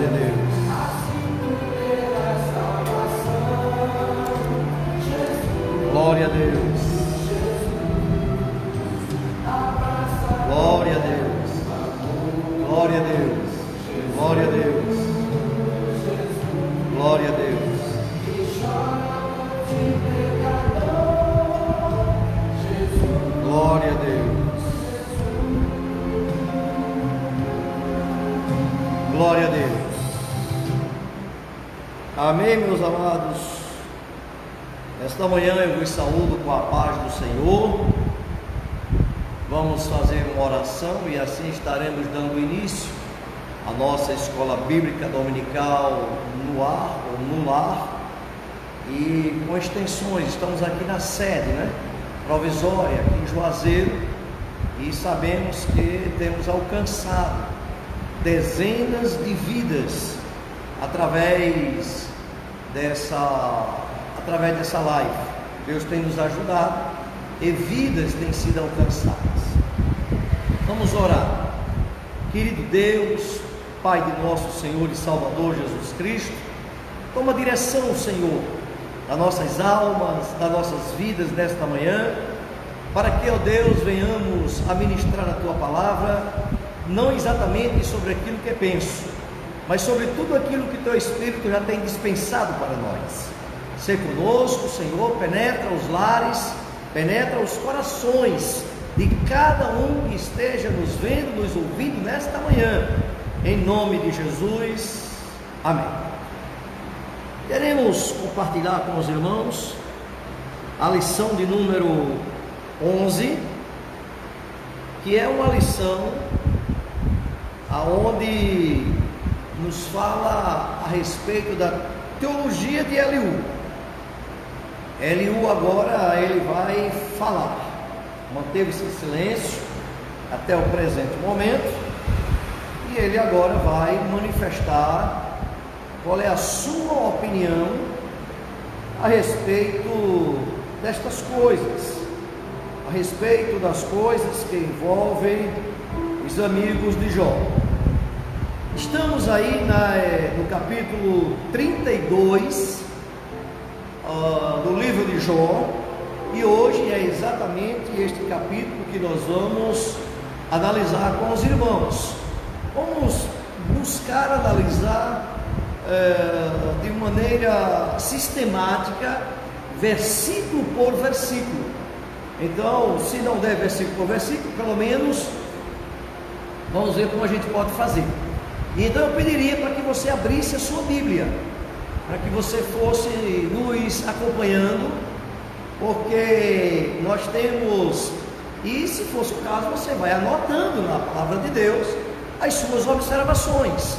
Glória a Deus. Glória a Deus. Glória a Deus. Glória a Deus. Glória a Deus. Glória a Deus. Glória a Deus. Glória a Deus. Amém, meus amados. Esta manhã eu vos saúdo com a paz do Senhor. Vamos fazer uma oração e assim estaremos dando início à nossa escola bíblica dominical no ar ou no lar e com extensões. Estamos aqui na sede, provisória, aqui em Juazeiro, e sabemos que temos alcançado dezenas de vidas através dessa live. Deus tem nos ajudado e vidas têm sido alcançadas. Vamos orar. Querido Deus, Pai de nosso Senhor e Salvador Jesus Cristo, toma direção, Senhor, das nossas almas, das nossas vidas nesta manhã, para que, ó Deus, venhamos a ministrar a Tua palavra, não exatamente sobre aquilo que penso, mas sobre tudo aquilo que Teu Espírito já tem dispensado para nós. Sê conosco, Senhor, penetra os lares, penetra os corações de cada um que esteja nos vendo, nos ouvindo nesta manhã, em nome de Jesus, amém. Queremos compartilhar com os irmãos a lição de número 11, que é uma lição aonde nos fala a respeito da teologia de Eliú. Eliú agora ele vai falar, manteve-se em silêncio até o presente momento, e ele agora vai manifestar qual é a sua opinião a respeito destas coisas, a respeito das coisas que envolvem os amigos de Jó. Estamos aí no capítulo 32 do livro de Jó, e hoje é exatamente este capítulo que nós vamos analisar com os irmãos. Vamos buscar analisar de maneira sistemática, versículo por versículo. Então, se não der versículo por versículo, pelo menos vamos ver como a gente pode fazer. Então eu pediria para que você abrisse a sua Bíblia, para que você fosse nos acompanhando, porque nós temos, e se fosse o caso, você vai anotando na palavra de Deus as suas observações,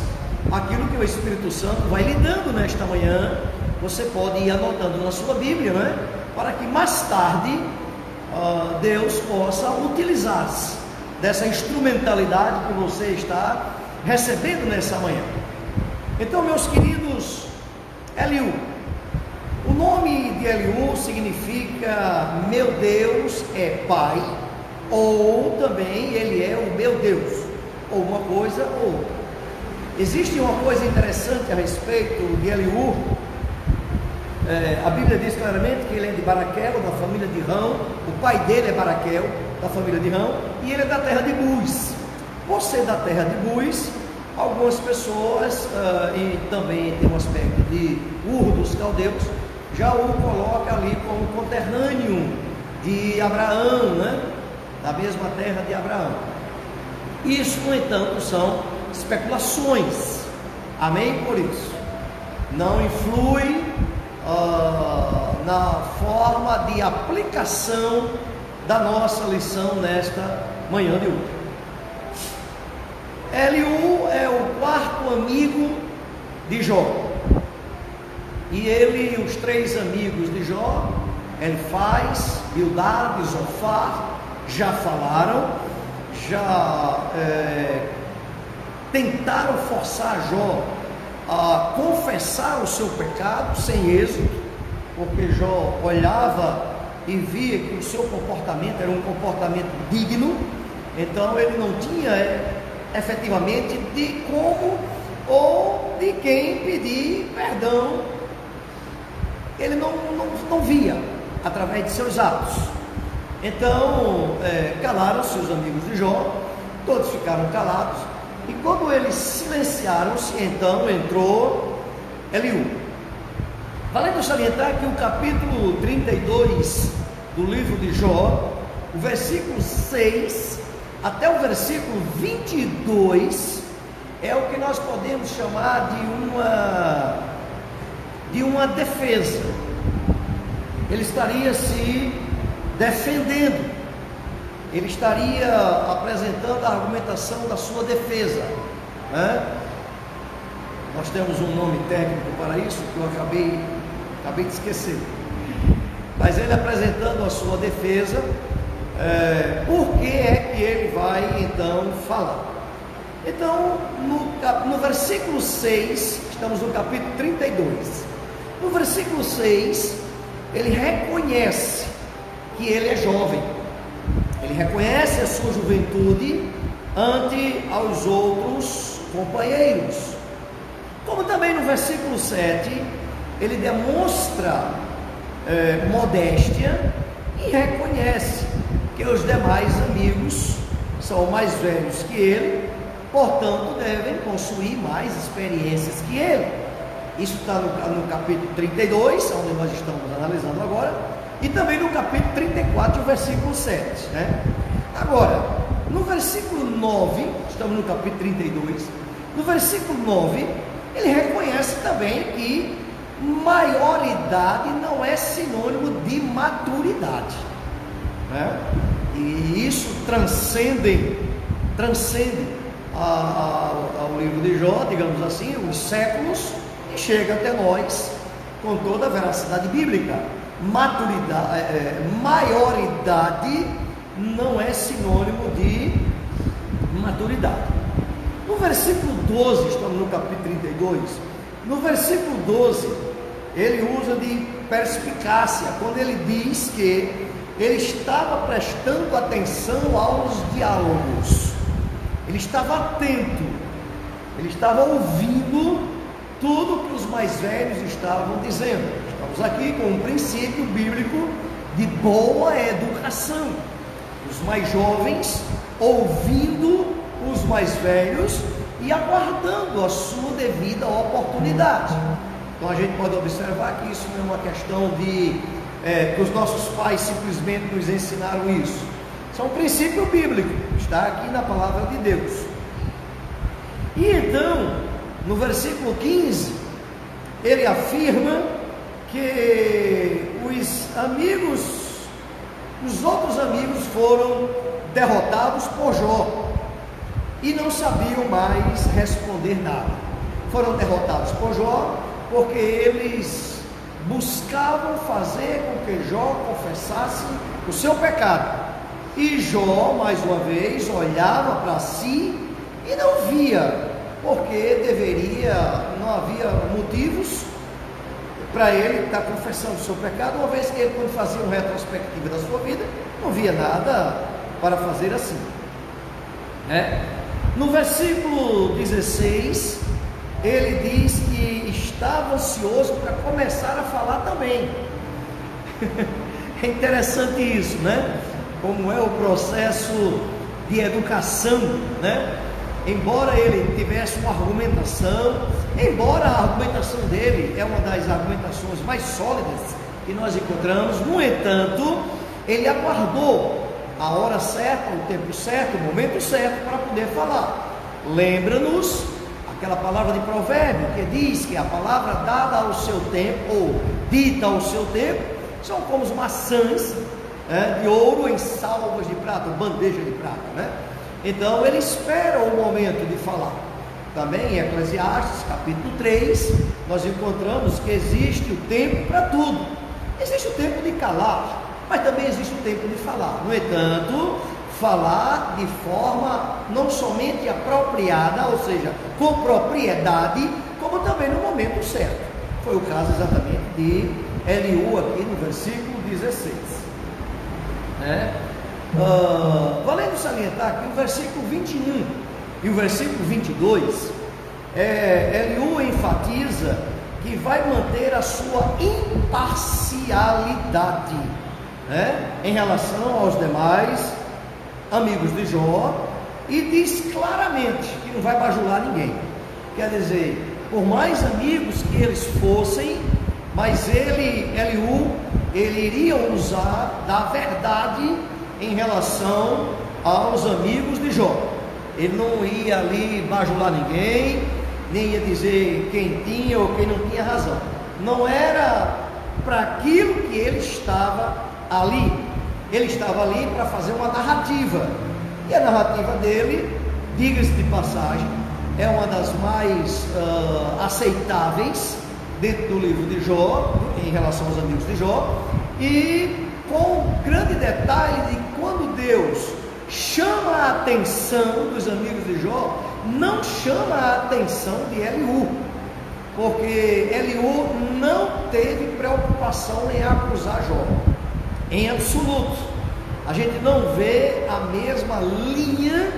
aquilo que o Espírito Santo vai lhe dando nesta manhã. Você pode ir anotando na sua Bíblia, para que mais tarde Deus possa utilizar-se dessa instrumentalidade que você está recebendo nessa manhã. Então, meus queridos, Eliú, o nome de Eliú significa meu Deus é Pai, ou também ele é o meu Deus, ou uma coisa ou outra. Existe uma coisa interessante a respeito de Eliú. A Bíblia diz claramente que ele é de Baraquel, da família de Rão. O pai dele é Baraquel, da família de Rão, e ele é da terra de Buz. Por ser da terra de Buz, algumas pessoas, e também tem um aspecto de Ur dos caldeus, já o coloca ali como conterrâneo de Abraão, da mesma terra de Abraão. Isso, no entanto, são especulações, amém? Por isso, não influi na forma de aplicação da nossa lição nesta manhã de hoje. Eliú é o quarto amigo de Jó, e ele e os três amigos de Jó, Elifaz, Bildad e Zofar, já falaram, já tentaram forçar Jó a confessar o seu pecado sem êxito, porque Jó olhava e via que o seu comportamento era um comportamento digno, então ele não tinha efetivamente de como ou de quem pedir perdão, ele não via através de seus atos. Então, calaram-se os amigos de Jó, todos ficaram calados, e quando eles silenciaram-se, então entrou Eliú. Valendo salientar que o capítulo 32 do livro de Jó, o versículo 6 até o versículo 22, é o que nós podemos chamar de uma defesa. Ele estaria se defendendo, ele estaria apresentando a argumentação da sua defesa, né? Nós temos um nome técnico para isso que eu acabei de esquecer, mas ele apresentando a sua defesa, por que é que ele vai então falar? Então, no versículo 6, estamos no capítulo 32, no versículo 6, ele reconhece que ele é jovem, ele reconhece a sua juventude ante aos outros companheiros, como também no versículo 7, ele demonstra modéstia e reconhece que os demais amigos são mais velhos que ele, portanto devem possuir mais experiências que ele. Isso está no capítulo 32, onde nós estamos analisando agora, e também no capítulo 34, versículo 7, né? Agora, no versículo 9, estamos no capítulo 32, no versículo 9, ele reconhece também que maioridade não é sinônimo de maturidade, né? E isso transcende ao livro de Jó, digamos assim, os séculos, e chega até nós com toda a veracidade bíblica. Maioridade não é sinônimo de maturidade. No versículo 12, estamos no capítulo 32, no versículo 12, ele usa de perspicácia, quando ele diz que ele estava prestando atenção aos diálogos, ele estava atento, ele estava ouvindo tudo que os mais velhos estavam dizendo. Estamos aqui com um princípio bíblico de boa educação, os mais jovens ouvindo os mais velhos e aguardando a sua devida oportunidade. Então a gente pode observar que isso não é uma questão de que os nossos pais simplesmente nos ensinaram isso. Isso é um princípio bíblico, está aqui na palavra de Deus. E então, no versículo 15, ele afirma que os outros amigos foram derrotados por Jó e não sabiam mais responder nada. Foram derrotados por Jó porque eles buscavam fazer com que Jó confessasse o seu pecado. E Jó, mais uma vez, olhava para si e não via porque não havia motivos para ele estar confessando o seu pecado, uma vez que ele, quando fazia uma retrospectiva da sua vida, não via nada para fazer assim, né? No versículo 16, ele diz que estava ansioso para começar a falar também. É interessante isso, né? Como é o processo de educação, né? Embora ele tivesse uma argumentação, embora a argumentação dele é uma das argumentações mais sólidas que nós encontramos, no entanto, ele aguardou a hora certa, o tempo certo, o momento certo para poder falar. Lembra-nos aquela palavra de provérbio que diz que a palavra dada ao seu tempo, ou dita ao seu tempo, são como as maçãs de ouro em salvas de prata, bandeja de prata, né? Então ele espera o momento de falar. Também em Eclesiastes capítulo 3, nós encontramos que existe o tempo para tudo. Existe o tempo de calar, mas também existe o tempo de falar. No entanto, falar de forma não somente apropriada, ou seja, com propriedade, como também no momento certo. Foi o caso exatamente de Eliú aqui no versículo 16, né? Valendo salientar que o versículo 21 e o versículo 22, Eliú enfatiza que vai manter a sua imparcialidade, né, em relação aos demais amigos de Jó, e diz claramente que não vai bajular ninguém. Quer dizer, por mais amigos que eles fossem, mas Eliú iria usar da verdade em relação aos amigos de Jó. Ele não ia ali bajular ninguém, nem ia dizer quem tinha ou quem não tinha razão. Não era para aquilo que ele estava ali. Ele estava ali para fazer uma narrativa. E a narrativa dele, diga-se de passagem, é uma das mais aceitáveis dentro do livro de Jó, em relação aos amigos de Jó, e com grande detalhe de quando Deus chama a atenção dos amigos de Jó, não chama a atenção de Eliú, porque Eliú não teve preocupação em acusar Jó, em absoluto. A gente não vê a mesma linha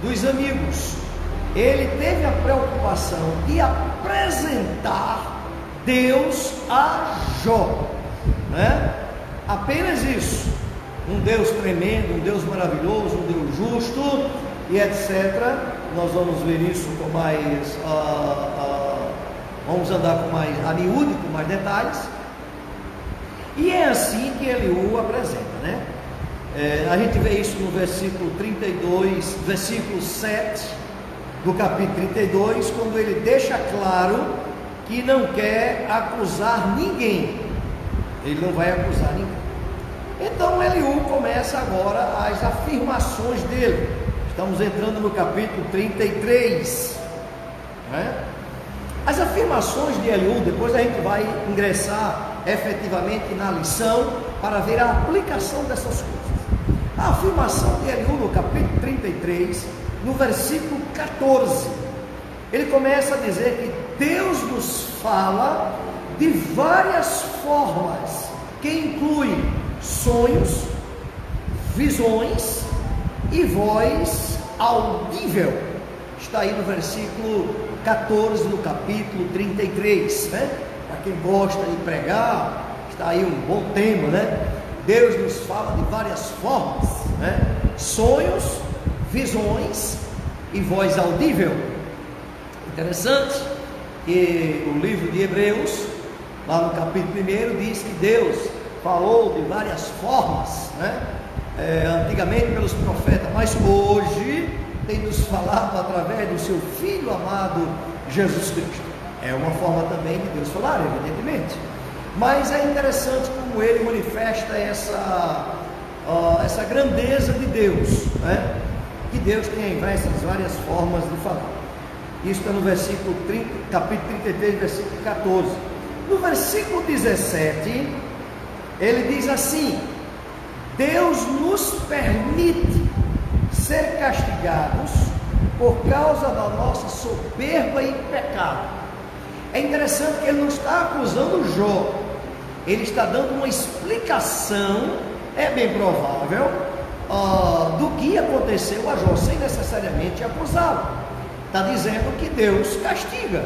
dos amigos. Ele teve a preocupação de apresentar Deus a Jó, né? Apenas isso. Um Deus tremendo, um Deus maravilhoso, um Deus justo e etc. Nós vamos ver isso com mais, vamos andar com mais a miúde, com mais detalhes. E é assim que Eliú apresenta, né? A gente vê isso no versículo 32, versículo 7 do capítulo 32, quando ele deixa claro que não quer acusar ninguém. Ele não vai acusar ninguém. Então Eliú começa agora as afirmações dele. Estamos entrando no capítulo 33, né? As afirmações de Eliú, depois a gente vai ingressar efetivamente na lição para ver a aplicação dessas coisas. A afirmação de Eliú no capítulo 33, no versículo 14, ele começa a dizer que Deus nos fala de várias formas, que inclui sonhos, visões e voz audível. Está aí no versículo 14 do capítulo 33, né? Para quem gosta de pregar, está aí um bom tema, né? Deus nos fala de várias formas, né? Sonhos, visões e voz audível. Interessante que o livro de Hebreus, lá no capítulo 1, diz que Deus falou de várias formas, né? Antigamente pelos profetas, mas hoje tem nos falado através do seu Filho amado Jesus Cristo. É uma forma também de Deus falar, evidentemente, mas é interessante como ele manifesta essa grandeza de Deus, né? Que Deus tem essas várias formas de falar. Isso está no versículo 30, capítulo 33, versículo 14. No versículo 17, ele diz assim: Deus nos permite ser castigados por causa da nossa soberba e pecado. É interessante que ele não está acusando Jó, ele está dando uma explicação, é bem provável, do que aconteceu a Jó, sem necessariamente acusá-lo. Está dizendo que Deus castiga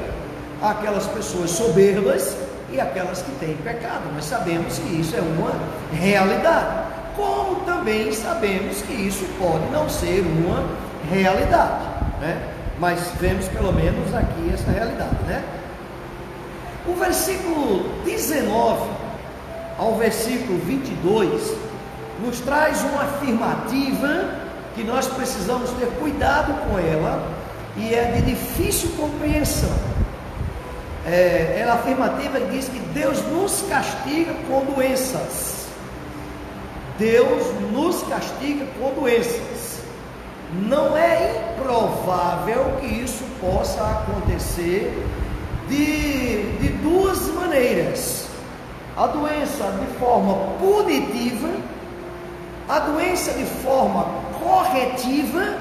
aquelas pessoas soberbas e aquelas que têm pecado. Nós sabemos que isso é uma realidade, como também sabemos que isso pode não ser uma realidade, né? Mas vemos pelo menos aqui essa realidade, né? O versículo 19 ao versículo 22 nos traz uma afirmativa que nós precisamos ter cuidado com ela, e é de difícil compreensão. Ela afirmativa diz que Deus nos castiga com doenças. Deus nos castiga com doenças. Não é improvável que isso possa acontecer de duas maneiras: a doença de forma punitiva, a doença de forma corretiva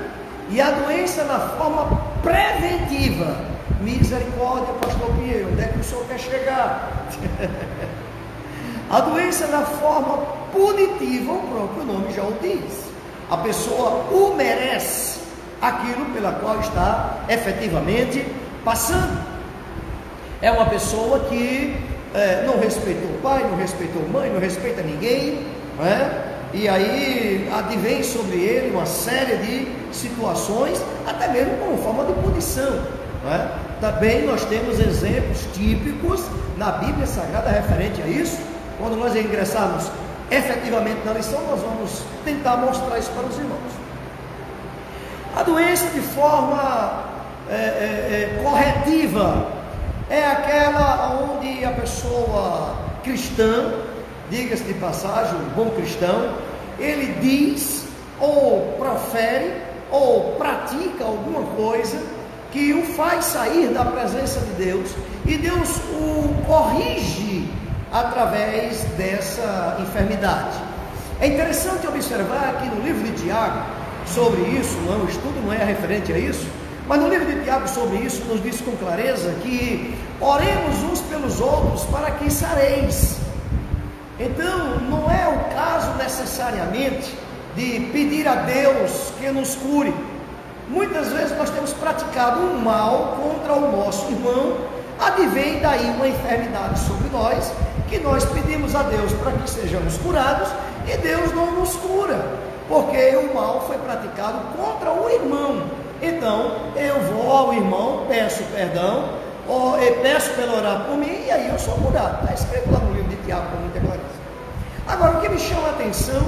e a doença na forma preventiva. Misericórdia, pastor Pinheiro, onde é que o senhor quer chegar? A doença na forma punitiva, o próprio nome já o diz. A pessoa o merece, aquilo pela qual está efetivamente passando. É uma pessoa que não respeitou o pai, não respeitou a mãe, não respeita ninguém, não é? E aí advém sobre ele uma série de situações, até mesmo como forma de punição, não é? Também nós temos exemplos típicos na Bíblia Sagrada referente a isso. Quando nós ingressarmos efetivamente na lição, nós vamos tentar mostrar isso para os irmãos. A doença de forma corretiva é aquela onde a pessoa cristã, diga-se de passagem, um bom cristão, ele diz ou profere ou pratica alguma coisa que o faz sair da presença de Deus, e Deus o corrige através dessa enfermidade. É interessante observar aqui no livro de Tiago sobre isso, o estudo não é referente a isso, mas no livro de Tiago sobre isso nos diz com clareza que oremos uns pelos outros para que sareis. Então não é o caso necessariamente de pedir a Deus que nos cure. Muitas vezes nós temos praticado um mal contra o nosso irmão, advém daí uma enfermidade sobre nós, que nós pedimos a Deus para que sejamos curados, e Deus não nos cura, porque o mal foi praticado contra o irmão. Então eu vou ao irmão, peço perdão, ou peço para ele orar por mim, e aí eu sou curado. Está escrito lá no livro de Tiago com muita clareza. Agora, o que me chama a atenção,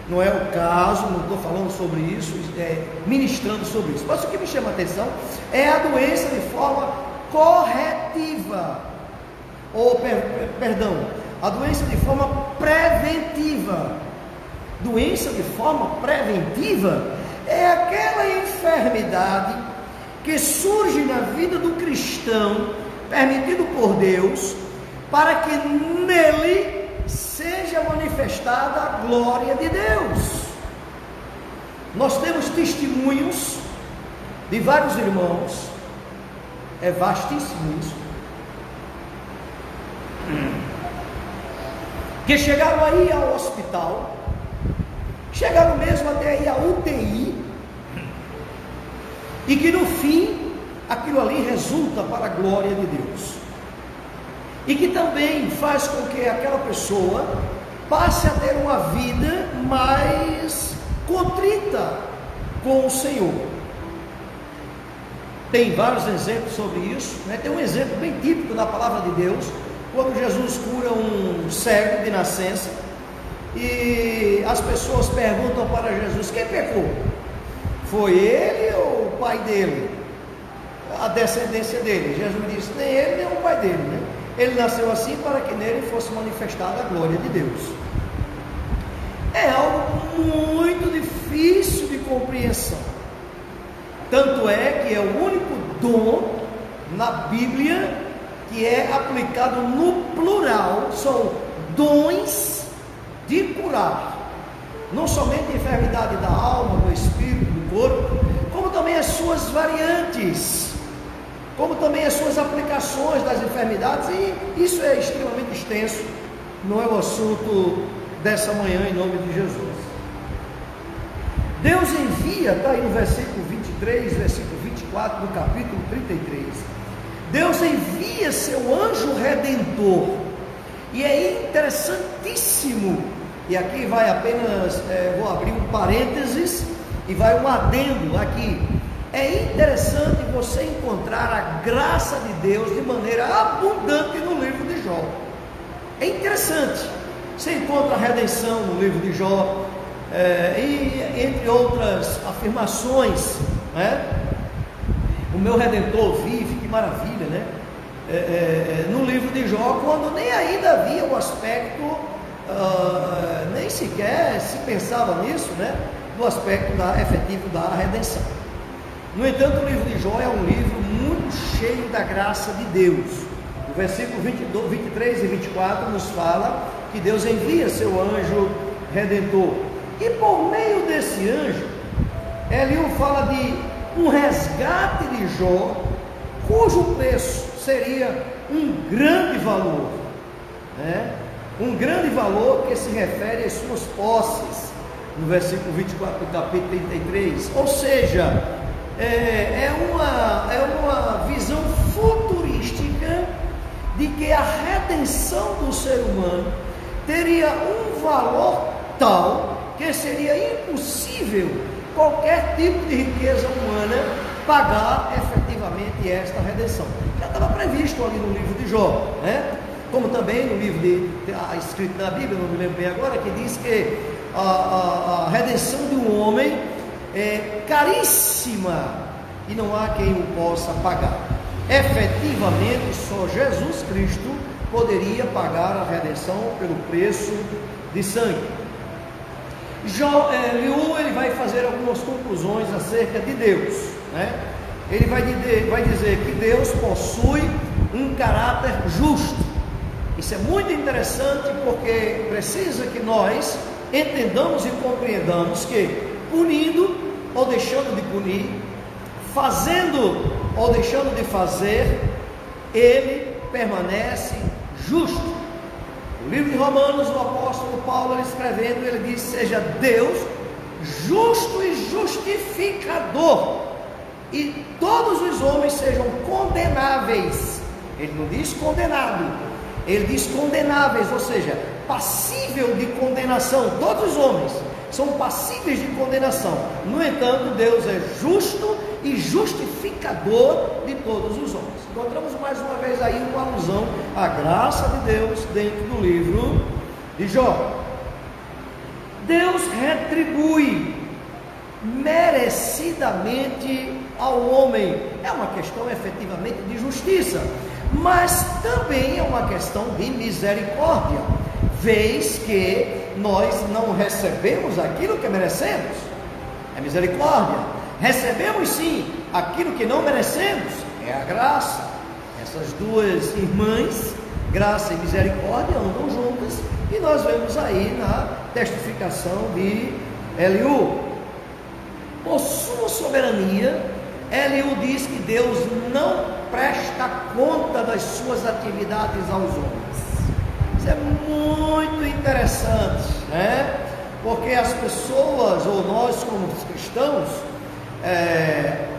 não é o caso, não estou falando sobre isso, ministrando sobre isso, mas o que me chama a atenção é a doença de forma corretiva, ou perdão, a doença de forma preventiva. Doença de forma preventiva é aquela enfermidade que surge na vida do cristão, permitido por Deus, para que nele seja manifestada a glória de Deus. Nós temos testemunhos de vários irmãos, é vastíssimo isso, que chegaram aí ao hospital, chegaram mesmo até aí à UTI, e que no fim aquilo ali resulta para a glória de Deus, e que também faz com que aquela pessoa passe a ter uma vida mais contrita com o Senhor. Tem vários exemplos sobre isso, né? Tem um exemplo bem típico na palavra de Deus, quando Jesus cura um cego de nascença, e as pessoas perguntam para Jesus: quem pecou? Foi ele ou o pai dele? A descendência dele? Jesus disse: nem ele nem o pai dele, né? Ele nasceu assim para que nele fosse manifestada a glória de Deus. É algo muito difícil de compreensão. Tanto é que é o único dom na Bíblia que é aplicado no plural. São dons de curar, não somente a enfermidade da alma, do espírito, do corpo, como também as suas variantes, como também as suas aplicações das enfermidades, e isso é extremamente extenso, não é o assunto dessa manhã, em nome de Jesus. Deus envia, está aí no versículo 23, versículo 24 do capítulo 33, Deus envia seu anjo redentor, e é interessantíssimo, e aqui vai apenas, vou abrir um parênteses, e vai um adendo aqui. É interessante você encontrar a graça de Deus de maneira abundante no livro de Jó. É interessante. Você encontra a redenção no livro de Jó, e entre outras afirmações, né? O meu Redentor vive, que maravilha, né? No livro de Jó, quando nem ainda havia o aspecto, nem sequer se pensava nisso, né? No aspecto efetivo da redenção. No entanto, o livro de Jó é um livro muito cheio da graça de Deus. O versículo 23 e 24 nos fala que Deus envia seu anjo redentor, e por meio desse anjo, Eliú fala de um resgate de Jó, cujo preço seria um grande valor, né? Um grande valor que se refere às suas posses, no versículo 24 do capítulo 33, ou seja, é uma visão redenção do ser humano teria um valor tal que seria impossível qualquer tipo de riqueza humana pagar efetivamente esta redenção. Já estava previsto ali no livro de Jó, né? Como também no livro escrito na Bíblia, não me lembro bem agora, que diz que a redenção de um homem é caríssima e não há quem o possa pagar. Efetivamente, só Jesus Cristo poderia pagar a redenção pelo preço de sangue. Eliú, ele vai fazer algumas conclusões acerca de Deus, né? Ele vai dizer que Deus possui um caráter justo. Isso é muito interessante, porque precisa que nós entendamos e compreendamos que punindo ou deixando de punir, fazendo ou deixando de fazer, ele permanece justo. No livro de Romanos, o apóstolo Paulo, ele escrevendo, ele diz: seja Deus justo e justificador, e todos os homens sejam condenáveis. Ele não diz condenado, ele diz condenáveis, ou seja, passível de condenação. Todos os homens são passíveis de condenação. No entanto, Deus é justo e justificador de todos os homens. Encontramos mais uma vez aí uma alusão à graça de Deus dentro do livro de Jó. Deus retribui merecidamente ao homem. É uma questão efetivamente de justiça, mas também é uma questão de misericórdia, vez que nós não recebemos aquilo que merecemos. É misericórdia. Recebemos sim aquilo que não merecemos, é a graça. Essas duas irmãs, graça e misericórdia, andam juntas, e nós vemos aí na testificação de Eliú. Por sua soberania, Eliú diz que Deus não presta conta das suas atividades aos homens. Isso é muito interessante, né? Porque as pessoas, ou nós como cristãos,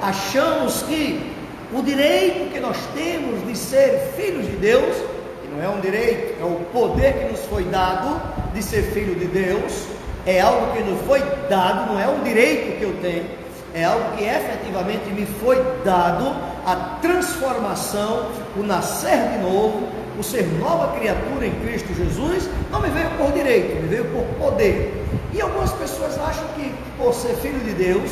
achamos que o direito que nós temos de ser filhos de Deus, que não é um direito, é o poder que nos foi dado de ser filho de Deus, é algo que nos foi dado, não é um direito que eu tenho, é algo que efetivamente me foi dado, a transformação, o nascer de novo, o ser nova criatura em Cristo Jesus. Não me veio por direito, me veio por poder. E algumas pessoas acham que por ser filho de Deus,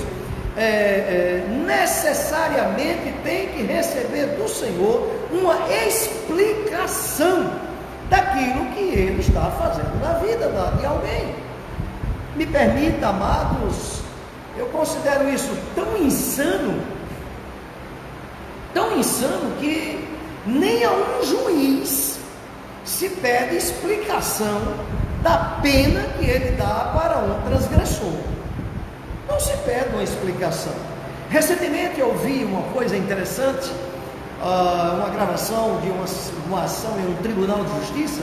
necessariamente tem que receber do Senhor uma explicação daquilo que Ele está fazendo na vida de alguém. Me permita, amados, eu considero isso tão insano que nem a um juiz se pede explicação da pena que ele dá para um transgressor. Não se pede uma explicação. Recentemente eu vi uma coisa interessante, uma gravação de uma ação em um tribunal de justiça,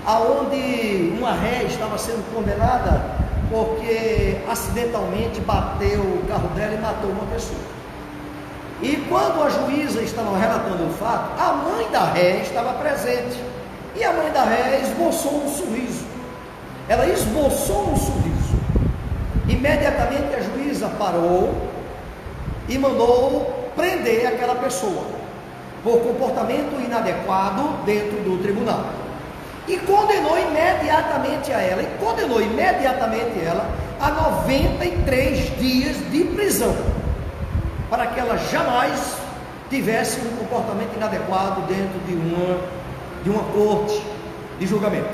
aonde uma ré estava sendo condenada porque acidentalmente bateu o carro dela e matou uma pessoa. E quando a juíza estava relatando o fato, a mãe da ré estava presente, e a mãe da ré esboçou um sorriso. Ela esboçou um sorriso. Imediatamente a juíza parou e mandou prender aquela pessoa por comportamento inadequado dentro do tribunal, e condenou imediatamente ela a 93 dias de prisão, para que ela jamais tivesse um comportamento inadequado dentro de uma corte de julgamento.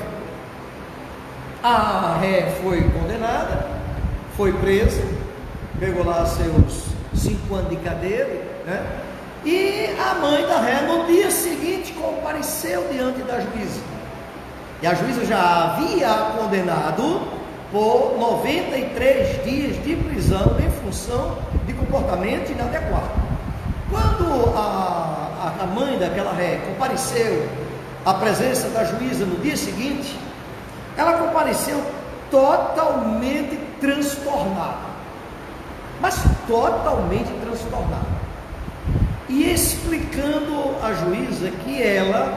A ré foi condenada, foi presa, pegou lá seus 5 anos de cadeia, né? E a mãe da ré no dia seguinte compareceu diante da juíza, e a juíza já havia condenado por 93 dias de prisão em função de comportamento inadequado. Quando a mãe daquela ré compareceu à presença da juíza no dia seguinte, ela compareceu totalmente transtornada, mas totalmente transtornada, e explicando à juíza que ela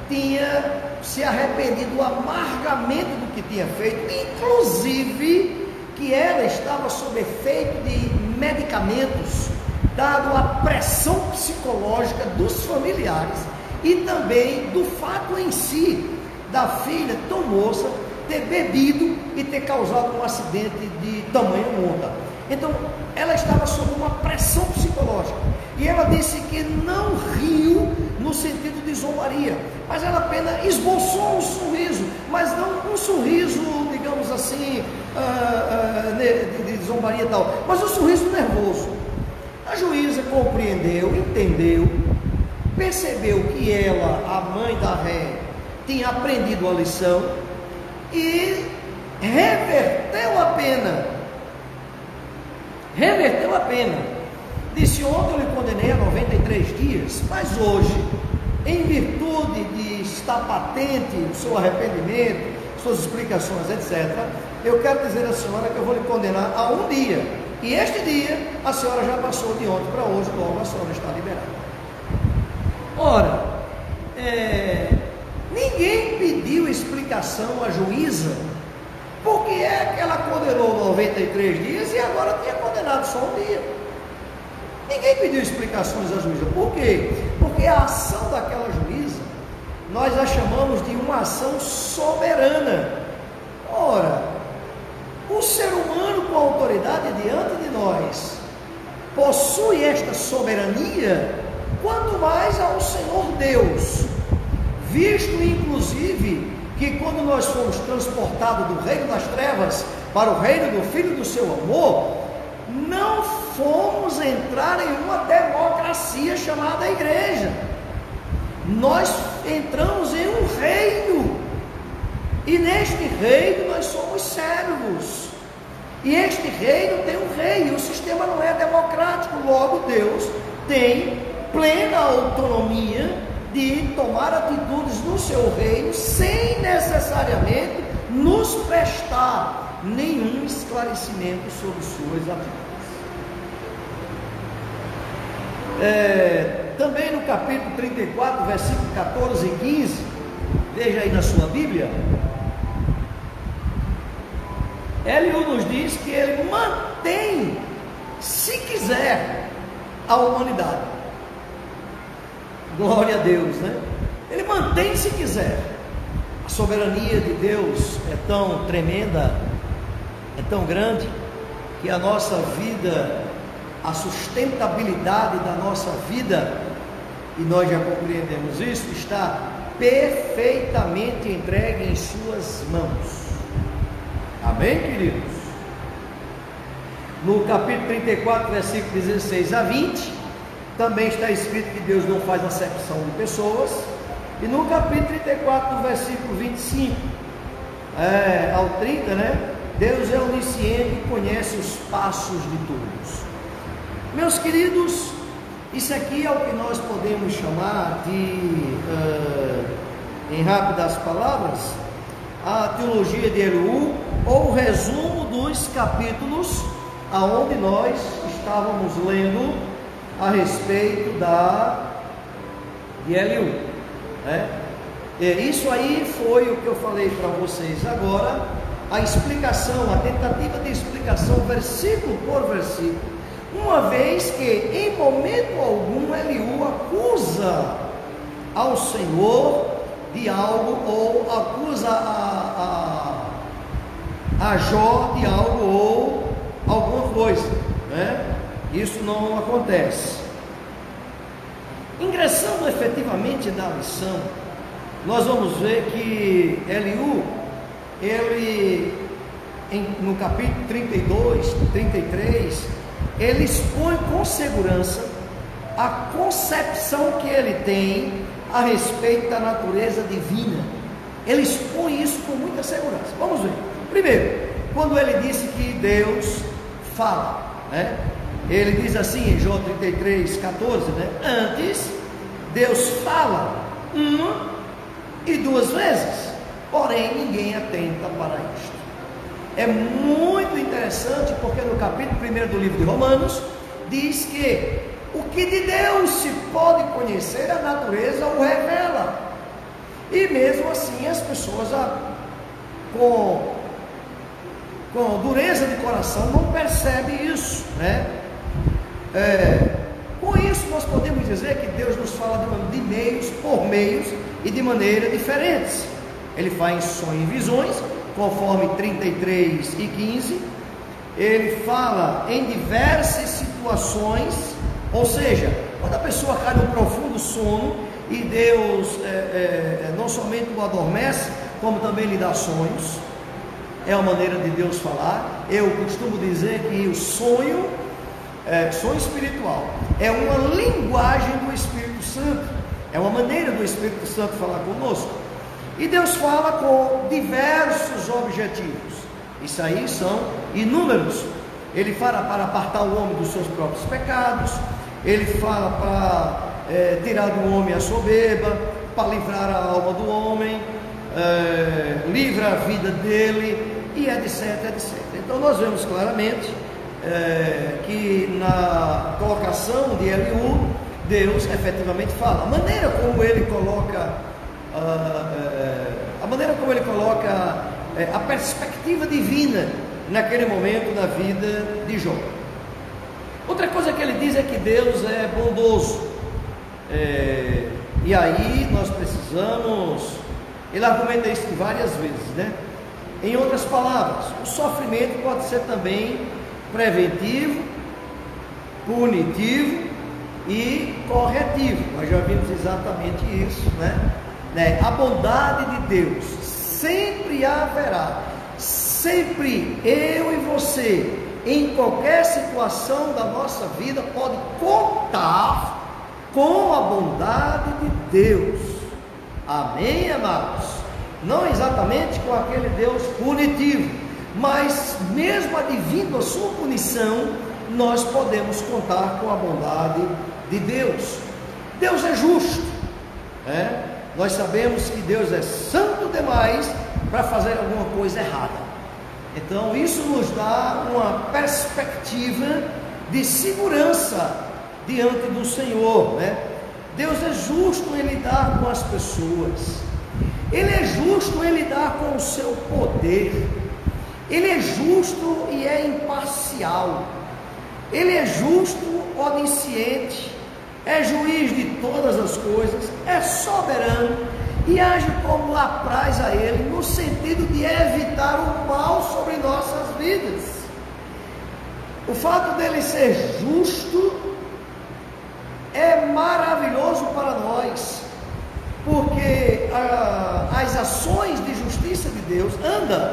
tinha se arrependido amargamente do que tinha feito, inclusive que ela estava sob efeito de medicamentos, dado a pressão psicológica dos familiares e também do fato em si da filha tão moça ter bebido e ter causado um acidente de tamanha monta. Então ela estava sob uma pressão psicológica, e ela disse que não riu no sentido de zombaria, mas ela apenas esboçou um sorriso, mas não um sorriso, digamos assim, de zombaria e tal, mas um sorriso nervoso. A juíza compreendeu, entendeu, percebeu que ela, a mãe da ré, tinha aprendido a lição e reverteu a pena. Disse: ontem eu lhe condenei a 93 dias, mas hoje, em virtude de estar patente o seu arrependimento, suas explicações, etc., eu quero dizer à senhora que eu vou lhe condenar a 1 dia, e este dia a senhora já passou de ontem para hoje, logo a senhora está liberada. Ora, ninguém pediu explicação à juíza porque é que ela condenou 93 dias e agora tinha condenado só 1 dia. Ninguém pediu explicações à juíza. Por quê? Porque a ação daquela juíza nós a chamamos de uma ação soberana. Ora, o ser humano com autoridade diante de nós possui esta soberania, quanto mais ao Senhor Deus, visto inclusive que quando nós fomos transportados do reino das trevas para o reino do Filho do seu amor, não fomos entrar em uma democracia chamada igreja. Nós entramos em um reino, e neste reino nós somos servos, e este reino tem um rei, e o sistema não é democrático. Logo Deus tem plena autonomia de tomar atitudes no seu reino, sem necessariamente nos prestar nenhum esclarecimento sobre suas atitudes. Também no capítulo 34, versículo 14 e 15, veja aí na sua Bíblia, Eliú nos diz que ele mantém, se quiser, a humanidade. Glória a Deus, né? Ele mantém, se quiser. A soberania de Deus é tão tremenda, é tão grande, que a nossa vida, a sustentabilidade da nossa vida, e nós já compreendemos isso, está perfeitamente entregue em suas mãos. Amém, queridos? No capítulo 34, versículo 16 a 20, também está escrito que Deus não faz acepção de pessoas. E no capítulo 34, versículo 25 ao 30, né? Deus é onisciente e conhece os passos de todos. Meus queridos, isso aqui é o que nós podemos chamar de, em rápidas palavras, a teologia de Eliú, ou o resumo dos capítulos aonde nós estávamos lendo a respeito de Eliú, né? Isso aí foi o que eu falei para vocês agora, a explicação, a tentativa de explicação versículo por versículo, uma vez que em momento algum Eliú acusa ao Senhor de algo, ou acusa a Jó de algo ou alguma coisa, né? Isso não acontece. Ingressando efetivamente na lição, nós vamos ver que Eliú, no capítulo 32, 33, ele expõe com segurança a concepção que ele tem a respeito da natureza divina. Ele expõe isso com muita segurança. Vamos ver. Primeiro, quando ele disse que Deus fala, né? Ele diz assim em Jó 33, 14, né? Antes, Deus fala 1 e 2 vezes, porém ninguém atenta para isto. É muito interessante, porque no capítulo 1 do livro de Romanos, diz que o que de Deus se pode conhecer, a natureza o revela. E mesmo assim as pessoas com dureza de coração não percebem isso, né? Com isso nós podemos dizer que Deus nos fala de meios, por meios e de maneira diferentes. Ele faz sonhos e visões, conforme 33 e 15. Ele fala em diversas situações, ou seja, quando a pessoa cai num profundo sono e Deus não somente o adormece, como também lhe dá sonhos. É a maneira de Deus falar. Eu costumo dizer que o sonho espiritual é uma linguagem do Espírito Santo, é uma maneira do Espírito Santo falar conosco. E Deus fala com diversos objetivos. Isso aí são inúmeros. Ele fala para apartar o homem dos seus próprios pecados. Ele fala para tirar do homem a soberba, para livrar a alma do homem, livra a vida dele, e etc, etc. Então nós vemos claramente que na colocação de Eliú, Deus efetivamente fala. A maneira como ele coloca a perspectiva divina naquele momento na vida de Jó. Outra coisa que ele diz é que Deus é bondoso. E aí nós precisamos, ele argumenta isso várias vezes, né? Em outras palavras, o sofrimento pode ser também preventivo, punitivo e corretivo. Nós já vimos exatamente isso, né? A bondade de Deus sempre haverá, sempre eu e você, em qualquer situação da nossa vida, pode contar com a bondade de Deus. Amém, amados? Não exatamente com aquele Deus punitivo, mas mesmo advindo a sua punição, nós podemos contar com a bondade de Deus. Deus é justo, nós sabemos que Deus é santo demais para fazer alguma coisa errada. Então isso nos dá uma perspectiva de segurança diante do Senhor, né? Deus é justo em lidar com as pessoas. Ele é justo em lidar com o seu poder. Ele é justo e é imparcial. Ele é justo, onisciente, é juiz de todas as coisas, é soberano e age como apraz a ele, no sentido de evitar o mal sobre nossas vidas. O fato dele ser justo é maravilhoso para nós, porque as ações de justiça de Deus andam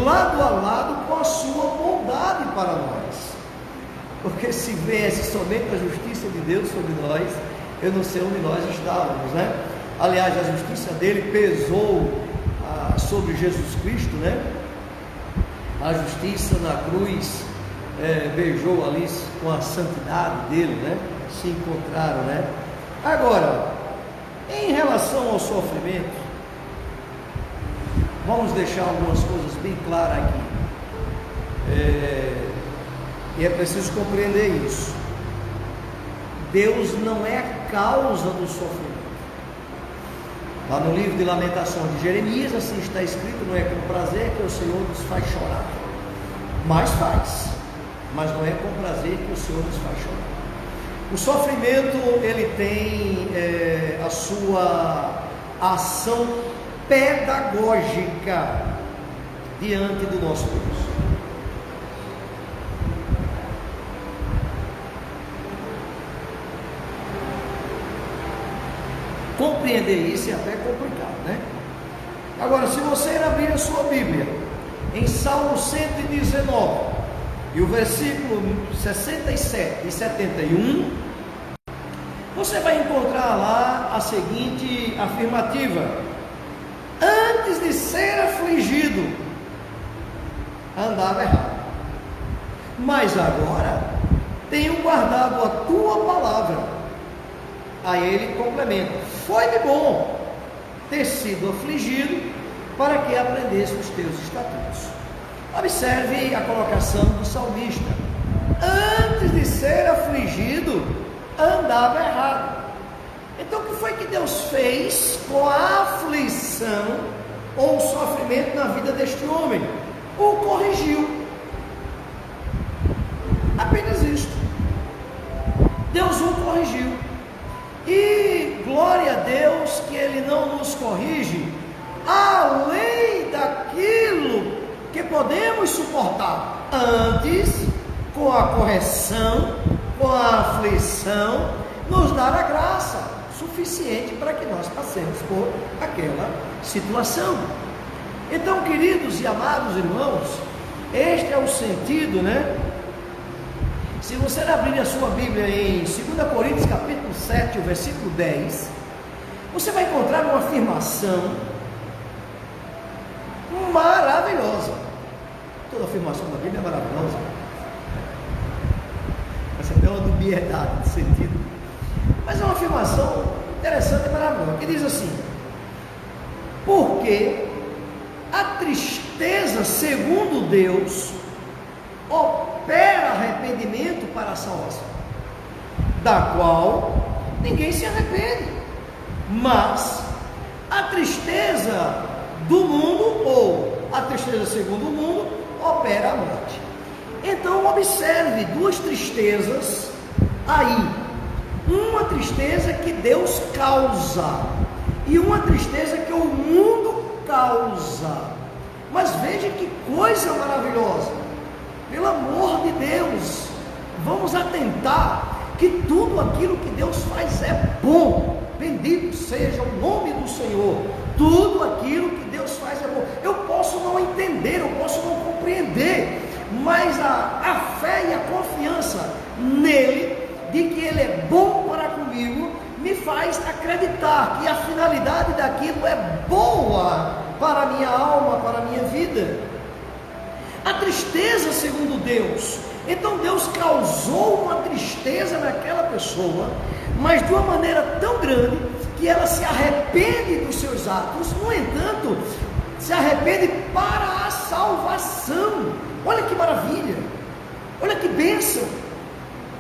lado a lado com a sua bondade para nós. Porque se viesse somente a justiça de Deus sobre nós, eu não sei onde nós estávamos, né? Aliás, a justiça dele pesou sobre Jesus Cristo, né? A justiça na cruz beijou ali com a santidade dele, né? Se encontraram, né? Agora, em relação ao sofrimento, vamos deixar algumas coisas bem claras aqui. E é preciso compreender isso. Deus não é a causa do sofrimento. Lá no livro de Lamentações de Jeremias, assim está escrito: não é com prazer que o Senhor nos faz chorar, mas faz, mas não é com prazer que o Senhor nos faz chorar. O sofrimento, ele tem a sua ação pedagógica diante do nosso Deus. Compreender isso é até complicado, né? Agora, se você abrir a sua Bíblia em Salmo 119 e o versículo 67 e 71, você vai encontrar lá a seguinte afirmativa: antes de ser afligido, andava errado, mas agora tenho guardado a tua palavra. Aí ele complementa: foi-me bom ter sido afligido, para que aprendesse os teus estatutos. Observe a colocação do salmista: antes de ser afligido, andava errado. Então o que foi que Deus fez com a aflição ou o sofrimento na vida deste homem? O corrigiu. Apenas isto. Deus o corrigiu. E glória a Deus que Ele não nos corrige além daquilo que podemos suportar. Antes, com a correção, com a aflição, nos dar a graça suficiente para que nós passemos por aquela situação. Então, queridos e amados irmãos, este é o sentido, né? Se você abrir a sua Bíblia em 2 Coríntios capítulo 7, o versículo 10, você vai encontrar uma afirmação maravilhosa. Toda afirmação da Bíblia é maravilhosa. Essa é uma dubiedade de sentido. Mas é uma afirmação interessante e maravilhosa, que diz assim: porque a tristeza, segundo Deus, opera arrependimento para a salvação, da qual ninguém se arrepende, mas a tristeza do mundo, ou a tristeza segundo o mundo, opera a morte. Então observe duas tristezas aí: uma tristeza que Deus causa e uma tristeza que o mundo causa. Mas veja que coisa maravilhosa. Pelo amor de Deus, vamos atentar que tudo aquilo que Deus faz é bom. Bendito seja o nome do Senhor. Tudo aquilo que Deus faz é bom. Eu posso não entender, eu posso não compreender, mas a fé e a confiança nele, de que ele é bom para comigo, me faz acreditar que a finalidade daquilo é boa para a minha alma, para a minha vida. A tristeza segundo Deus, então Deus causou uma tristeza naquela pessoa, mas de uma maneira tão grande que ela se arrepende dos seus atos. No entanto, se arrepende para a salvação. Olha que maravilha, olha que bênção.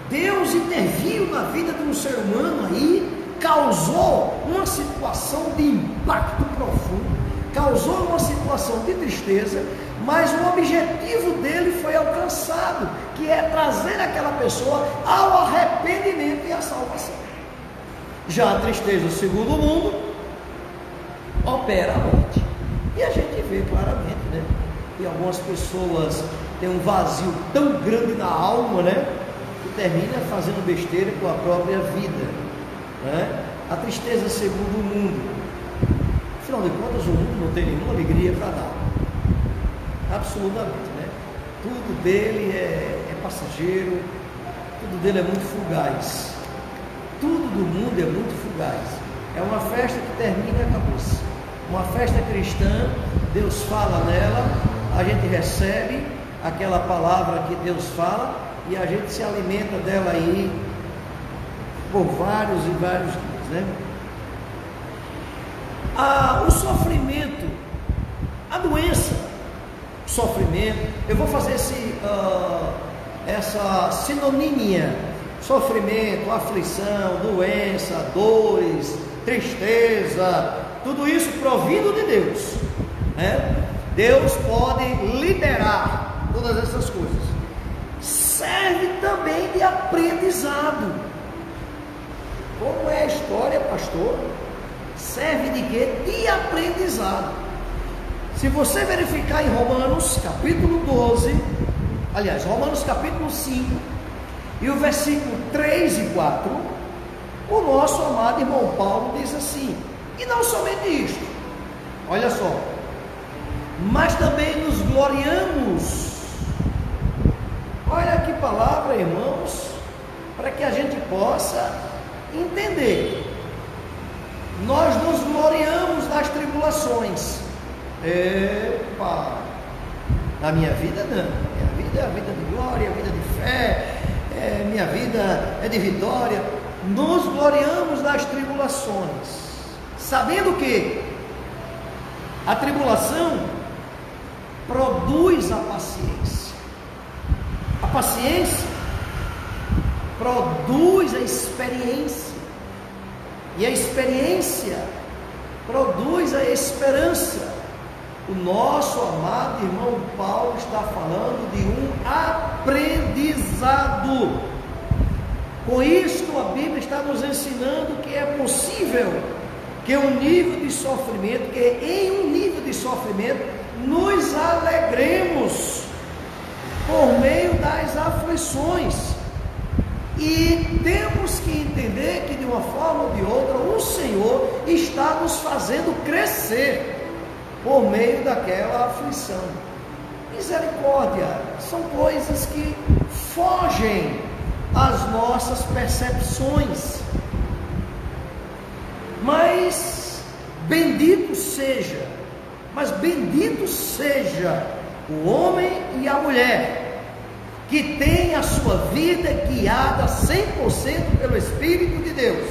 Deus interviu na vida de um ser humano aí, causou uma situação de impacto profundo, causou uma situação de tristeza, mas o objetivo dele foi alcançado, que é trazer aquela pessoa ao arrependimento e à salvação. Já a tristeza segundo o mundo opera a morte, e a gente vê claramente, né, que algumas pessoas têm um vazio tão grande na alma, né, que termina fazendo besteira com a própria vida, né? A tristeza segundo o mundo, afinal de contas, o mundo não tem nenhuma alegria para dar, absolutamente, né? Tudo dele é passageiro, tudo dele é muito fugaz, tudo do mundo é muito fugaz. É uma festa que termina e acabou-se. Uma festa cristã, Deus fala nela, a gente recebe aquela palavra que Deus fala e a gente se alimenta dela aí por vários e vários dias, né? O sofrimento, a doença, sofrimento, eu vou fazer essa sinonímia: sofrimento, aflição, doença, dores, tristeza, tudo isso provindo de Deus, né? Deus pode liberar todas essas coisas. Serve também de aprendizado. Como é a história, pastor? Serve de quê? De aprendizado. Se você verificar em Romanos capítulo 12, aliás, Romanos capítulo 5, e o versículo 3 e 4, o nosso amado irmão Paulo diz assim, e não somente isto, olha só, mas também nos gloriamos. Olha que palavra, irmãos, para que a gente possa entender. Nós nos gloriamos nas tribulações. Epa, na minha vida não, minha vida é a vida de glória, a vida de fé, minha vida é de vitória. Nos gloriamos nas tribulações, sabendo que a tribulação produz a paciência. A paciência produz a experiência. E a experiência produz a esperança. O nosso amado irmão Paulo está falando de um aprendizado. Com isto, a Bíblia está nos ensinando que é possível que em um nível de sofrimento, nos alegremos por meio das aflições. E temos que entender que de uma forma ou de outra, o Senhor está nos fazendo crescer por meio daquela aflição. Misericórdia, são coisas que fogem às nossas percepções. Mas bendito seja o homem e a mulher que tem a sua vida guiada 100% pelo Espírito de Deus,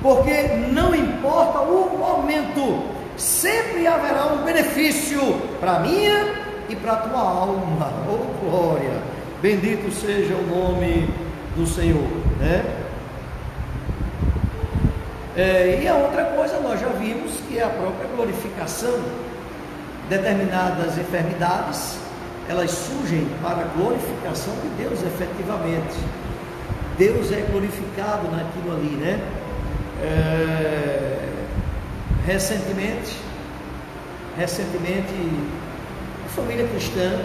porque não importa o momento, sempre haverá um benefício para a minha e para a tua alma. Oh glória, bendito seja o nome do Senhor, né? E a outra coisa nós já vimos, que é a própria glorificação. Determinadas enfermidades, elas surgem para a glorificação de Deus efetivamente. Deus é glorificado naquilo ali, né? Recentemente, a família cristã,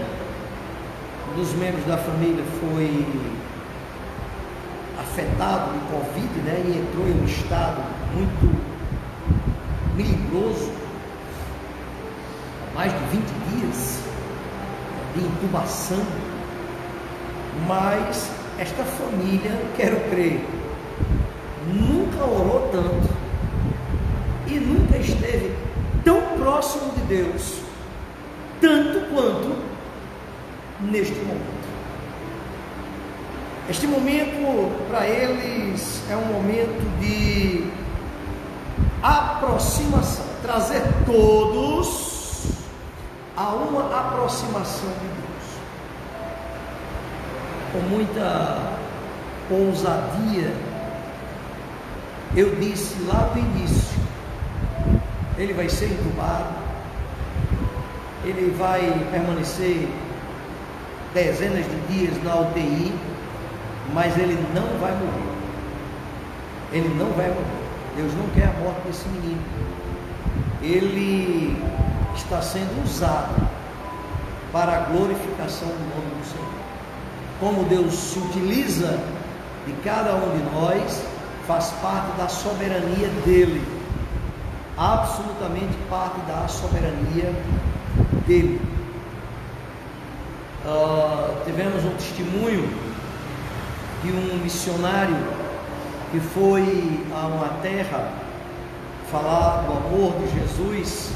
um dos membros da família foi afetado de Covid, né? E entrou em um estado muito milagroso, mais de 20 dias de intubação. Mas esta família, quero crer, nunca orou tanto e nunca esteve tão próximo de Deus, tanto quanto neste momento. Este momento para eles é um momento de aproximação, trazer todos a uma aproximação de Deus. Com muita ousadia, eu disse lá no início: ele vai ser entubado, ele vai permanecer dezenas de dias na UTI, mas ele não vai morrer. Ele não vai morrer. Deus não quer a morte desse menino. Ele está sendo usado para a glorificação do nome do Senhor. Como Deus se utiliza de cada um de nós, faz parte da soberania dele. Absolutamente parte da soberania dele. Tivemos um testemunho de um missionário que foi a uma terra falar do amor de Jesus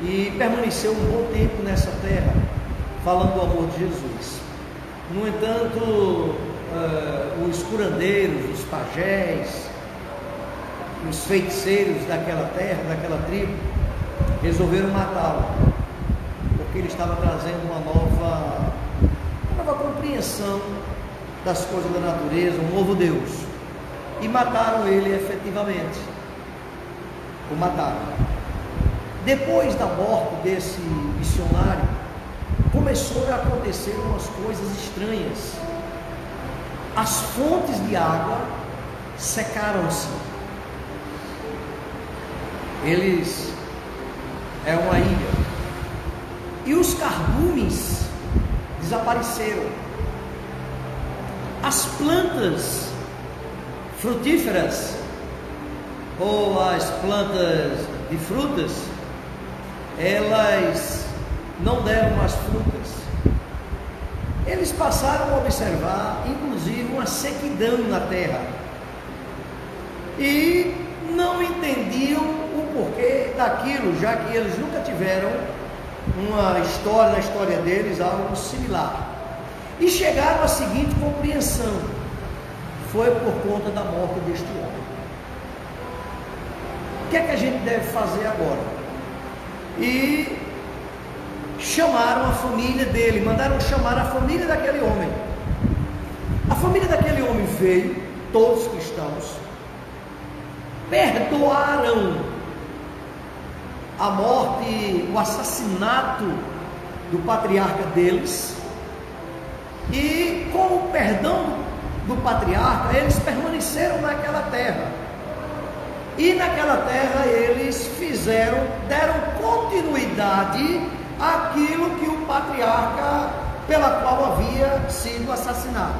e permaneceu um bom tempo nessa terra falando do amor de Jesus. No entanto, os curandeiros, os pajés, os feiticeiros daquela terra, daquela tribo, resolveram matá-lo, porque ele estava trazendo uma nova compreensão das coisas da natureza, um novo Deus, e mataram ele efetivamente. O mataram. Depois da morte desse missionário, começou a acontecer umas coisas estranhas. As fontes de água secaram-se. Eles é uma ilha. E os cardumes desapareceram. As plantas frutíferas ou as plantas de frutas, elas não deram mais frutas. Eles passaram a observar, inclusive, uma sequidão na terra e não entendiam o porquê daquilo, já que eles nunca tiveram na história deles, algo similar. E chegaram à seguinte compreensão: foi por conta da morte deste homem. O que é que a gente deve fazer agora? E chamaram a família dele, mandaram chamar a família daquele homem. A família daquele homem veio, todos cristãos, perdoaram a morte, o assassinato do patriarca deles, e com o perdão do patriarca, eles permaneceram naquela terra, e naquela terra eles deram continuidade àquilo que o patriarca, pela qual havia sido assassinado.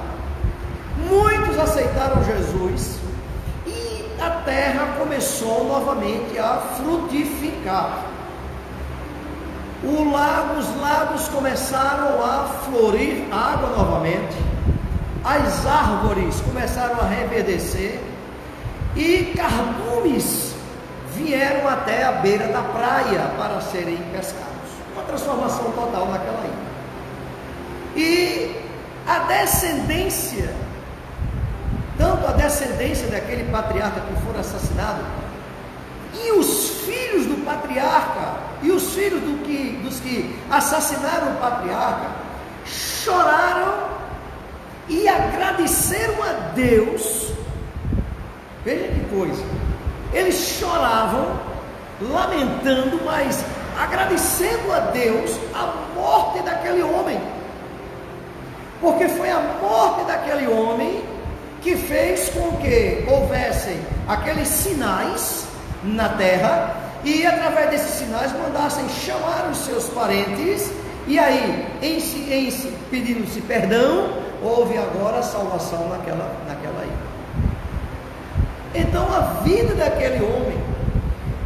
Muitos aceitaram Jesus, e a terra começou novamente a frutificar. Os lagos começaram a florir água novamente, as árvores começaram a reverdecer, e cardumes vieram até a beira da praia para serem pescados. Uma transformação total naquela ilha. E a descendência, tanto a descendência daquele patriarca que foi assassinado, e os filhos do patriarca, e os filhos dos que assassinaram o patriarca, choraram e agradeceram a Deus. Veja que coisa, eles choravam, lamentando, mas agradecendo a Deus a morte daquele homem, porque foi a morte daquele homem que fez com que houvessem aqueles sinais na terra, e através desses sinais mandassem chamar os seus parentes, e aí, pedindo-se perdão, houve agora a salvação naquela ilha. Então a vida daquele homem,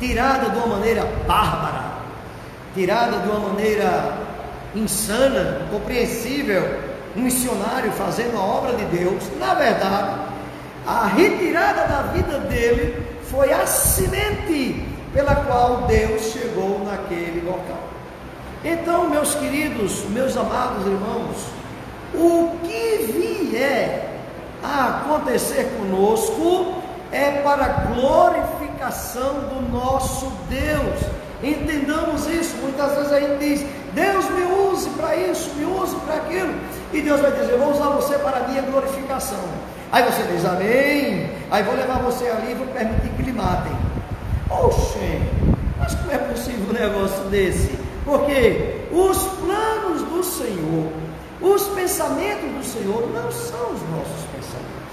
tirada de uma maneira bárbara, tirada de uma maneira insana, incompreensível, um missionário fazendo a obra de Deus, na verdade, a retirada da vida dele foi a semente pela qual Deus chegou naquele local. Então, meus queridos, meus amados irmãos, o que vier a acontecer conosco é para a glorificação do nosso Deus. Entendamos isso. Muitas vezes a gente diz: Deus me use para isso, me use para aquilo, e Deus vai dizer: eu vou usar você para a minha glorificação. Aí você diz amém, aí vou levar você ali e vou permitir que lhe matem. Oxê, mas como é possível um negócio desse? Porque os planos do Senhor, os pensamentos do Senhor não são os nossos pensamentos,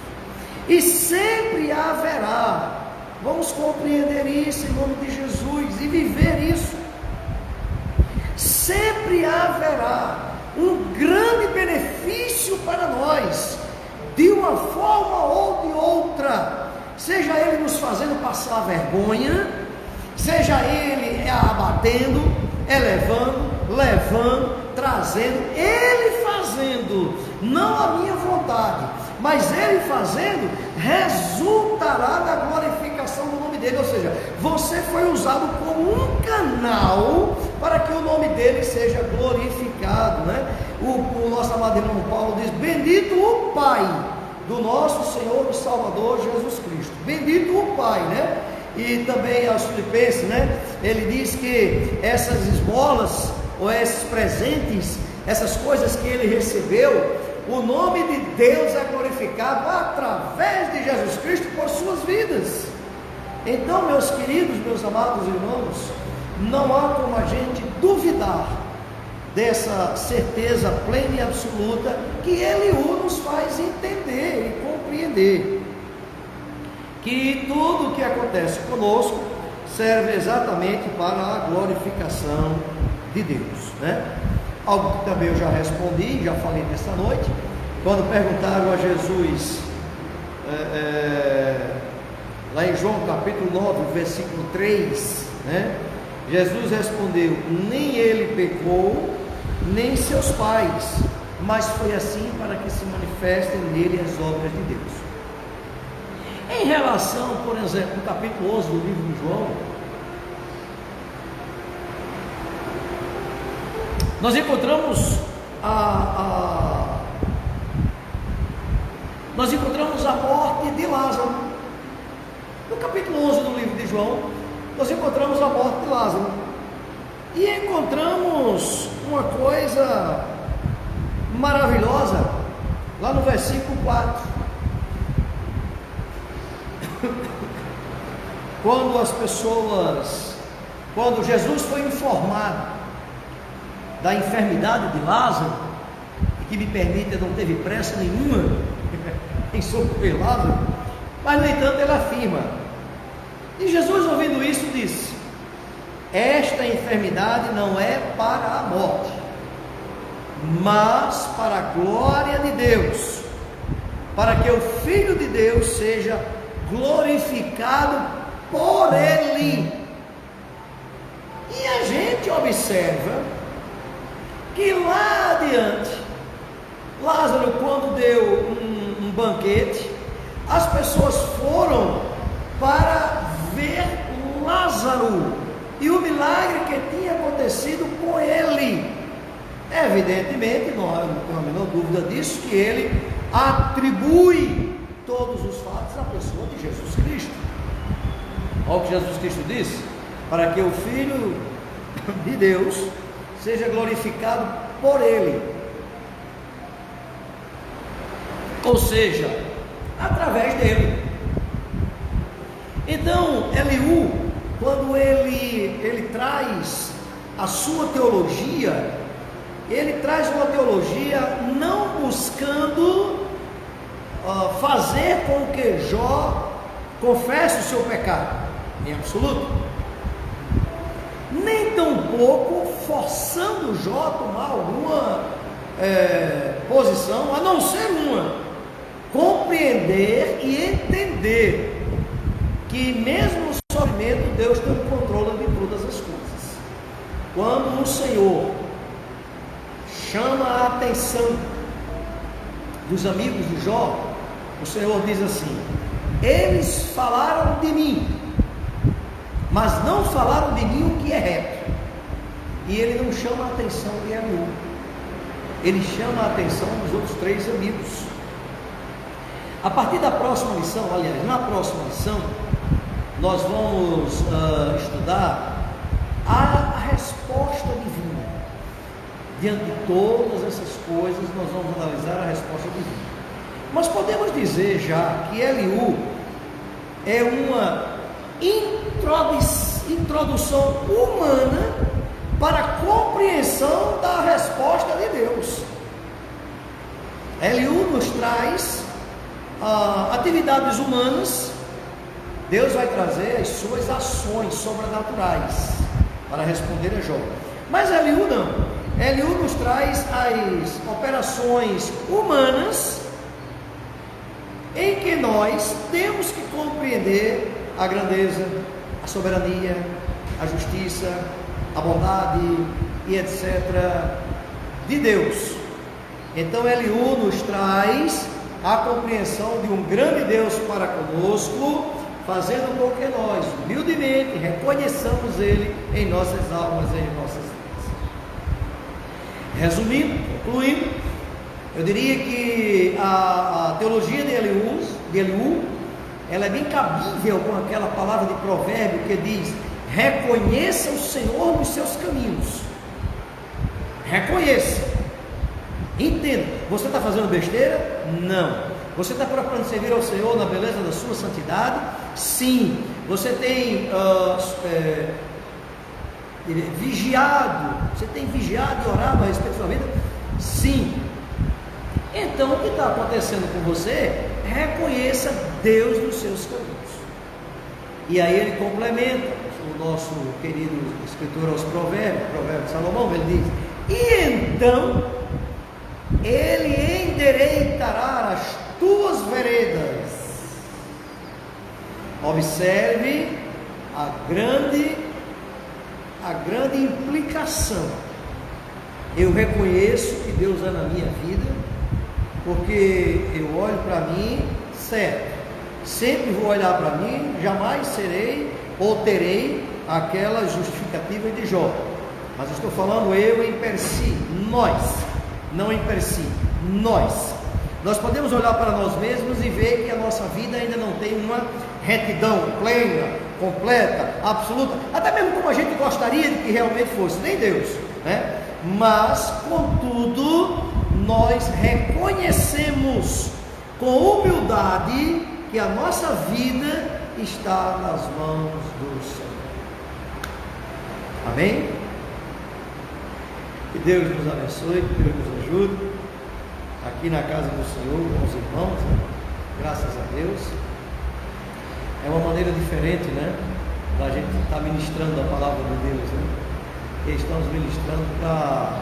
e sempre haverá, vamos compreender isso em nome de Jesus e viver isso, sempre haverá um grande benefício para nós, de uma forma ou de outra, seja ele nos fazendo passar vergonha, seja ele abatendo, elevando, levando, trazendo, ele fazendo, não a minha vontade, mas ele fazendo, resultará na glorificação do nome dele. Ou seja, você foi usado como um canal para que o nome dele seja glorificado, né? O nosso amado irmão Paulo diz: bendito o Pai do nosso Senhor e Salvador Jesus Cristo. Bendito o Pai, né? E também aos Filipenses, né? Ele diz que essas esmolas, ou esses presentes, essas coisas que ele recebeu, o nome de Deus é glorificado através de Jesus Cristo por suas vidas. Então, meus queridos, meus amados irmãos, não há como a gente duvidar dessa certeza plena e absoluta que Ele nos faz entender e compreender, que tudo o que acontece conosco serve exatamente para a glorificação de Deus, né? Algo que também eu já respondi, já falei nessa noite, quando perguntaram a Jesus, lá em João capítulo 9, versículo 3, né? Jesus respondeu: nem ele pecou, nem seus pais, mas foi assim para que se manifestem nele as obras de Deus. Em relação, por exemplo, no capítulo 11 do livro de João, nós encontramos a morte de Lázaro. No capítulo 11 do livro de João, nós encontramos a morte de Lázaro, e encontramos uma coisa maravilhosa lá no versículo 4. quando Jesus foi informado da enfermidade de Lázaro, que me permite, não teve pressa nenhuma em socorrer Lázaro, mas no entanto ele afirma, e Jesus, ouvindo isso, disse: esta enfermidade não é para a morte, mas para a glória de Deus, para que o Filho de Deus seja glorificado por ele. E a gente observa que lá adiante, Lázaro, quando deu um banquete, as pessoas foram para ver Lázaro e o milagre que tinha acontecido com ele. Evidentemente, não há a menor dúvida disso, que ele atribui todos os fatos à pessoa de Jesus Cristo. Olha o que Jesus Cristo disse: para que o Filho de Deus seja glorificado por ele, ou seja, através dele. Então, Eliú, quando ele traz a sua teologia, ele traz uma teologia não buscando fazer com que Jó confesse o seu pecado, em absoluto, nem tampouco forçando Jó a tomar alguma posição, a não ser uma: compreender e entender que mesmo no sofrimento Deus tem o controle de todas as coisas. Quando o Senhor chama a atenção dos amigos de Jó, o Senhor diz assim: eles falaram de mim, mas não falaram de mim o que é reto. E ele não chama a atenção de Eliú, ele chama a atenção dos outros três amigos. A partir da próxima lição, aliás, na próxima lição, nós vamos estudar a resposta divina. Diante de todas essas coisas, nós vamos analisar a resposta divina. Mas podemos dizer já que Eliú é uma introdução humana para a compreensão da resposta de Deus. Eliú nos traz atividades humanas. Deus vai trazer as suas ações sobrenaturais para responder a Jó. Mas Eliú não. Eliú nos traz as operações humanas em que nós temos que compreender a grandeza, a soberania, a justiça, a bondade e etc. de Deus. Então Eliú nos traz a compreensão de um grande Deus para conosco, fazendo com que nós humildemente reconheçamos Ele em nossas almas e em nossas vidas. Resumindo, concluindo, eu diria que a teologia de Eliú, ela é bem cabível com aquela palavra de provérbio que diz: reconheça o Senhor nos seus caminhos. Reconheça, entenda. Você está fazendo besteira? Não. Você está procurando servir ao Senhor na beleza da sua santidade? Sim. Você tem vigiado? Você tem vigiado e orado a respeito da sua vida? Sim. Então, o que está acontecendo com você? Reconheça Deus nos seus caminhos. E aí ele complementa, o nosso querido escritor aos Provérbios, Provérbio de Salomão, ele diz: e então ele endireitará as tuas veredas. Observe a grande implicação. Eu reconheço que Deus é na minha vida, porque eu olho para mim, certo, sempre vou olhar para mim, jamais serei ou terei aquela justificativa de Jó, mas estou falando eu em per si, nós, não em per si, nós podemos olhar para nós mesmos e ver que a nossa vida ainda não tem uma retidão plena, completa, absoluta, até mesmo como a gente gostaria de que realmente fosse, nem Deus, né? Mas, contudo, nós reconhecemos com humildade que a nossa vida está nas mãos do Senhor. Amém? Que Deus nos abençoe, que Deus nos ajude aqui na casa do Senhor com os irmãos, né? Graças a Deus. É uma maneira diferente, né, da gente estar ministrando a palavra de Deus, né? E estamos ministrando para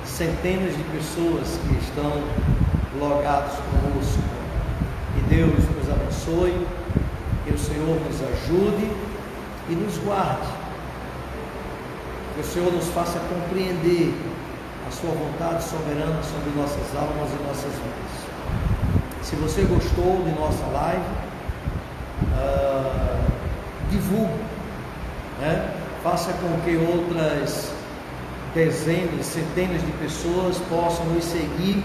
centenas de pessoas que estão logados conosco. Que Deus nos abençoe, que o Senhor nos ajude e nos guarde, que o Senhor nos faça compreender a sua vontade soberana sobre nossas almas e nossas vidas. Se você gostou de nossa live, divulgue, né? Faça com que outras dezenas, centenas de pessoas possam nos seguir,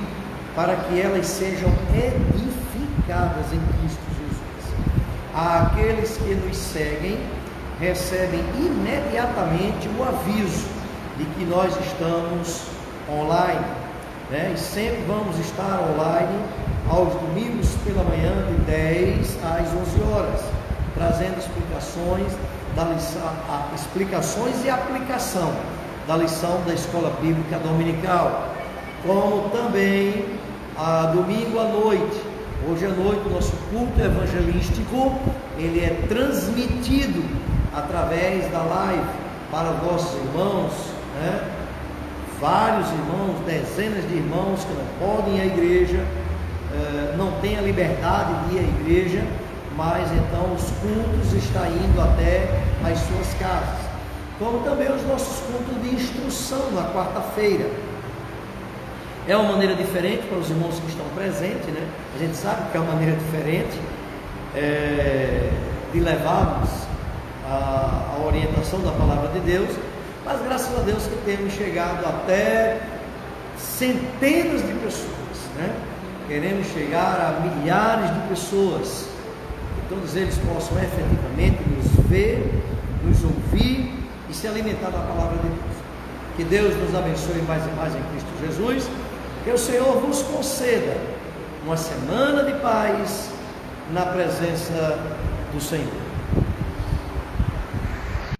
para que elas sejam edificadas em Cristo Jesus. Aqueles que nos seguem recebem imediatamente o aviso de que nós estamos online, né? E sempre vamos estar online aos domingos pela manhã, de 10 às 11 horas, trazendo explicações da lição, explicações e aplicação da lição da Escola Bíblica Dominical, como também domingo à noite. Hoje à noite o nosso culto evangelístico, ele é transmitido através da live para os nossos irmãos, né? Vários irmãos, dezenas de irmãos que não podem ir à igreja, não têm a liberdade de ir à igreja, mas então os cultos estão indo até as suas casas, como também os nossos cultos de instrução na quarta-feira. É uma maneira diferente para os irmãos que estão presentes, né? A gente sabe que é uma maneira diferente de levarmos a orientação da palavra de Deus, mas graças a Deus que temos chegado até centenas de pessoas, né? Queremos chegar a milhares de pessoas, que todos eles possam efetivamente nos ver, nos ouvir e se alimentar da palavra de Deus. Que Deus nos abençoe mais e mais em Cristo Jesus, que o Senhor nos conceda uma semana de paz na presença do Senhor.